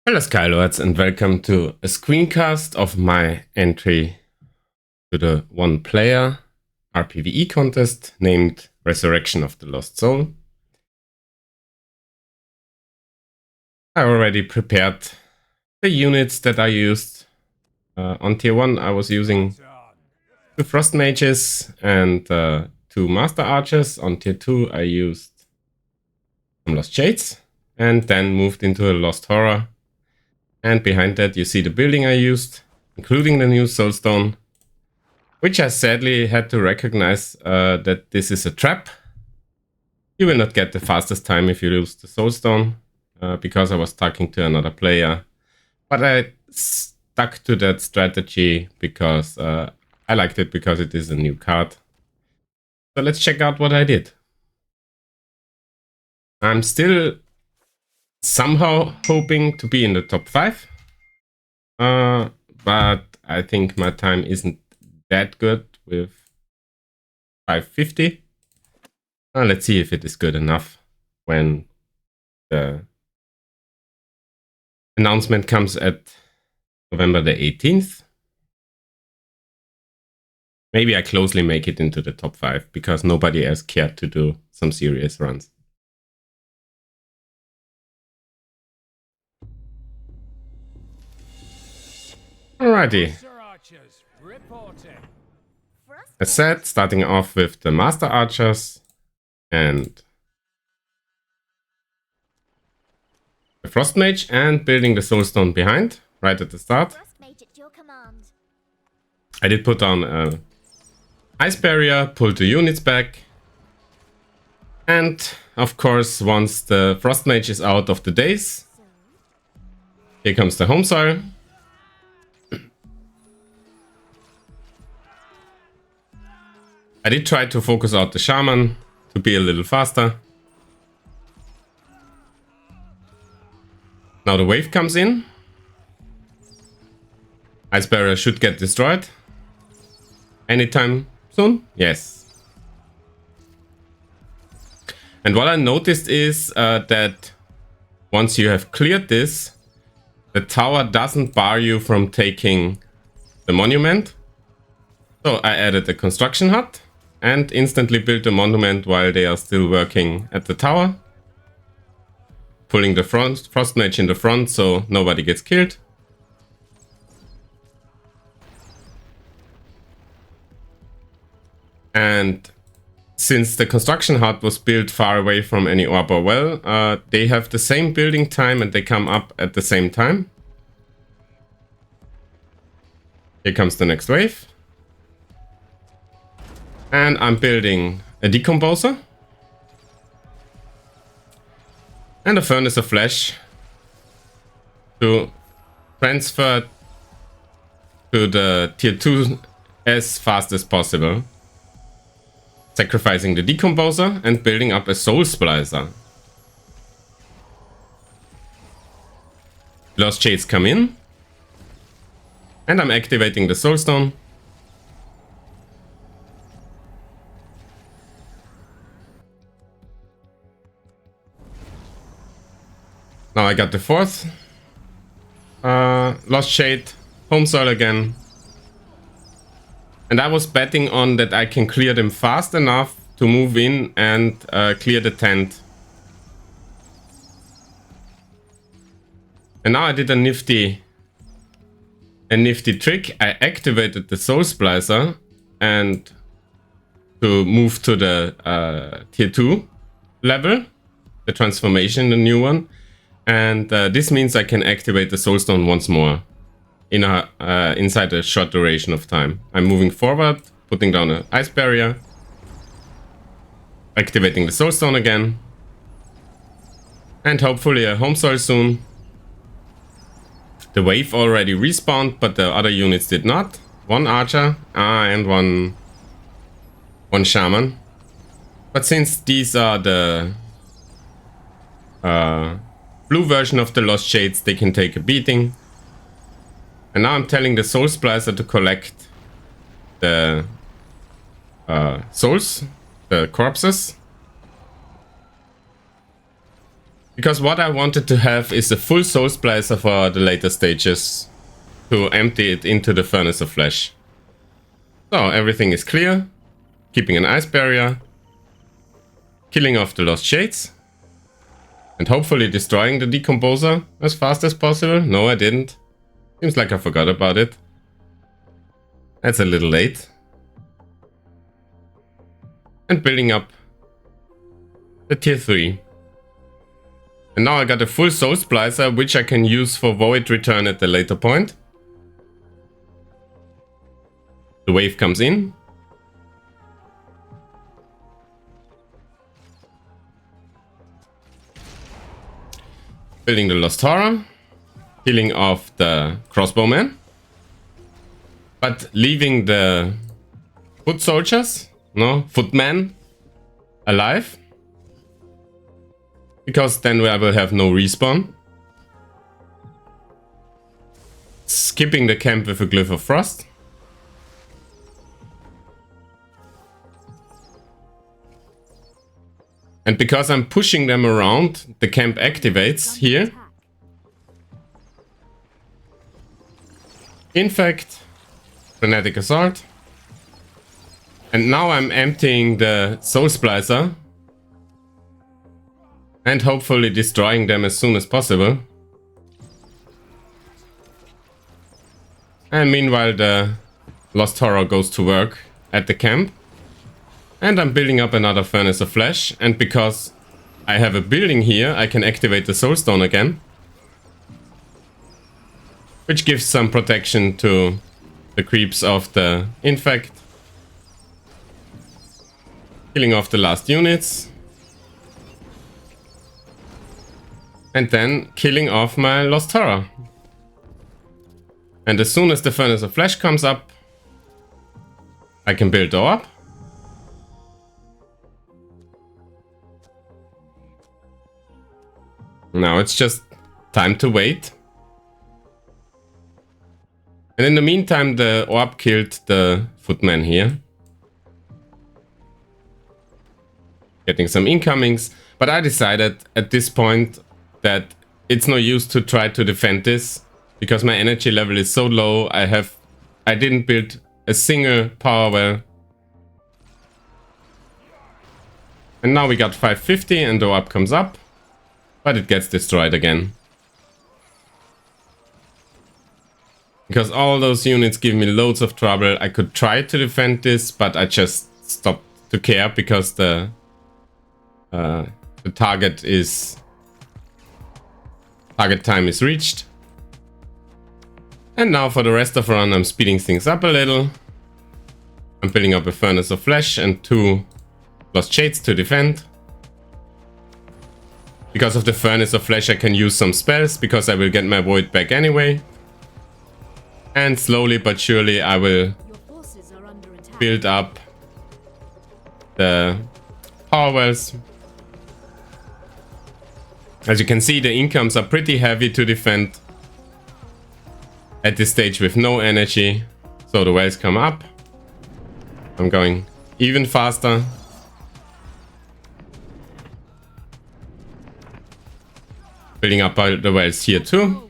Hello Skylords and welcome to a screencast of my entry to the one-player rPVE contest named Resurrection of the Lost Soul. I already prepared the units that I used. On tier 1 I was using 2 Frost Mages and 2 Master Archers. On tier 2 I used some Lost Shades and then moved into a Lost Horror. And behind that you see the building I used, including the new Soulstone, which I sadly had to recognize that this is a trap. You will not get the fastest time if you lose the Soulstone, because I was talking to another player. But I stuck to that strategy because I liked it because it is a new card. So let's check out what I did. I'm still somehow hoping to be in the top 5. But I think my time isn't that good with 550. Let's see if it is good enough when the announcement comes at November the 18th. Maybe I closely make it into the top 5 because nobody else cared to do some serious runs. Alrighty. As said, starting off with the Master Archers and the Frost Mage and building the Soulstone behind, right at the start. I did put on an Ice Barrier, pulled the units back. And of course, once the Frost Mage is out of the daze, here comes the Home Soil. I did try to focus out the Shaman to be a little faster. Now the wave comes in. Ice Barrier should get destroyed. Anytime soon? Yes. And what I noticed is that once you have cleared this, the tower doesn't bar you from taking the monument. So I added a construction hut and instantly built a monument while they are still working at the tower. Pulling the Frost Mage in the front so nobody gets killed. And since the construction hut was built far away from any orb or well, they have the same building time and they come up at the same time. Here comes the next wave. And I'm building a Decomposer. And a Furnace of Flesh to transfer to the tier 2 as fast as possible. Sacrificing the Decomposer and building up a Soul Splicer. Lost Shades come in. And I'm activating the Soulstone. Now I got the 4th. Lost Shade, Home Soil again. And I was betting on that I can clear them fast enough to move in and clear the tent. And now I did a nifty trick. I activated the Soul Splicer and to move to the tier 2 level, the transformation, the new one. And this means I can activate the Soulstone once more in inside a short duration of time. I'm moving forward, putting down an Ice Barrier, activating the Soulstone again, and hopefully a Home Soil soon. The wave already respawned, but the other units did not. One Archer and one Shaman. But since these are the blue version of the Lost Shades, they can take a beating. And now I'm telling the Soul Splicer to collect the souls, the corpses. Because what I wanted to have is a full soul splicer for the later stages to empty it into the furnace of flesh. So everything is clear, keeping an ice barrier, killing off the lost shades, and hopefully destroying the decomposer as fast as possible. No, I didn't. Seems like I forgot about it. That's a little late. And building up the tier 3. And now I got a full soul splicer, which I can use for void return at the later point. The wave comes in. Building the Lost Horror. Killing off the crossbowman. But leaving the foot soldiers, footmen, alive. Because then I will have no respawn. Skipping the camp with a Glyph of Frost. And because I'm pushing them around, the camp activates here. Infect, Frenetic Assault. And now I'm emptying the Soul Splicer. And hopefully destroying them as soon as possible. And meanwhile the Lost Horror goes to work at the camp. And I'm building up another Furnace of Flesh. And because I have a building here, I can activate the Soulstone again. Which gives some protection to the creeps of the Infect. Killing off the last units. And then killing off my Lost Horror. And as soon as the Furnace of Flesh comes up, I can build the orb. Now it's just time to wait. And in the meantime, the orb killed the footman here. Getting some incomings. But I decided at this point that it's no use to try to defend this. Because my energy level is so low, I didn't build a single power well. And now we got 550 and the orb comes up. But it gets destroyed again. Because all those units give me loads of trouble. I could try to defend this, but I just stopped to care because the target time is reached. And now for the rest of the run I'm speeding things up a little. I'm building up a Furnace of Flesh and 2 Lost Shades to defend. Because of the Furnace of Flesh I can use some spells, because I will get my void back anyway. And slowly but surely I will build up the power wells. As you can see, the incomes are pretty heavy to defend at this stage with no energy. So the wells come up. I'm going even faster. Building up the wells here too.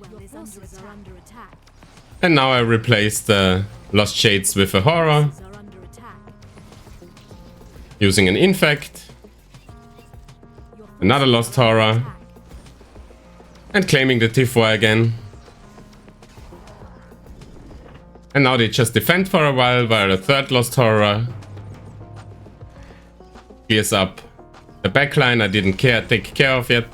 And now I replace the Lost Shades with a Horror. Using an Infect. Another Lost Horror. And claiming the Tifwa again. And now they just defend for a while a third Lost Horror clears up the backline I didn't take care of yet.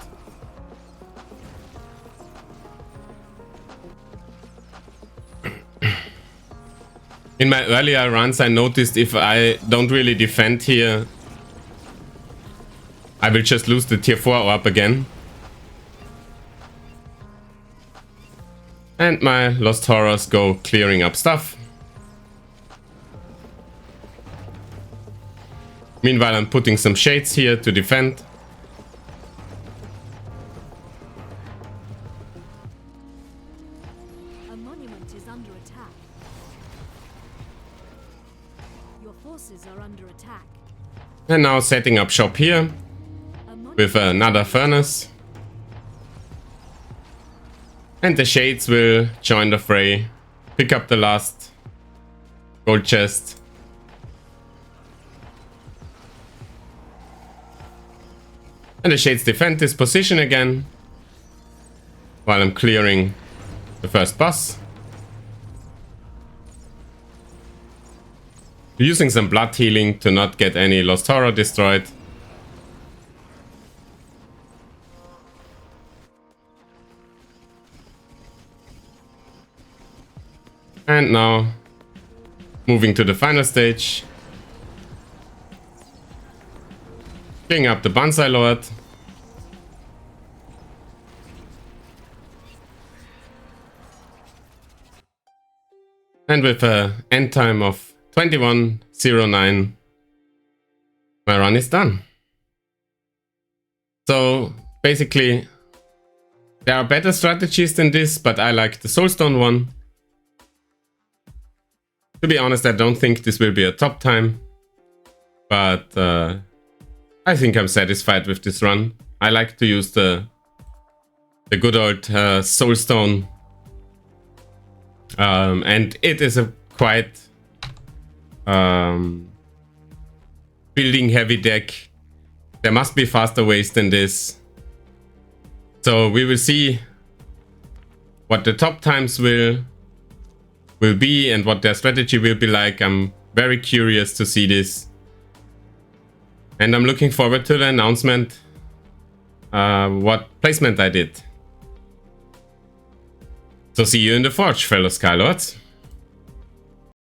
In my earlier runs I noticed if I don't really defend here, I will just lose the tier 4 orb again. And my Lost Horrors go clearing up stuff. Meanwhile I'm putting some shades here to defend. A monument is under attack. Your forces are under attack. And now setting up shop here with another furnace. And the Shades will join the fray, pick up the last gold chest. And the Shades defend this position again, while I'm clearing the first boss. Using some blood healing to not get any Lost Horror destroyed. And now, moving to the final stage. Picking up the Bonsai Lord. And with an end time of 21:09, my run is done. So basically, there are better strategies than this, but I like the Soulstone one. To be honest, I don't think this will be a top time, but I think I'm satisfied with this run. I like to use the good old Soulstone, and it is a quite building heavy deck. There must be faster ways than this. So we will see what the top times will be and what their strategy will be like. I'm very curious to see this. And I'm looking forward to the announcement what placement I did. So see you in the Forge, fellow Skylords.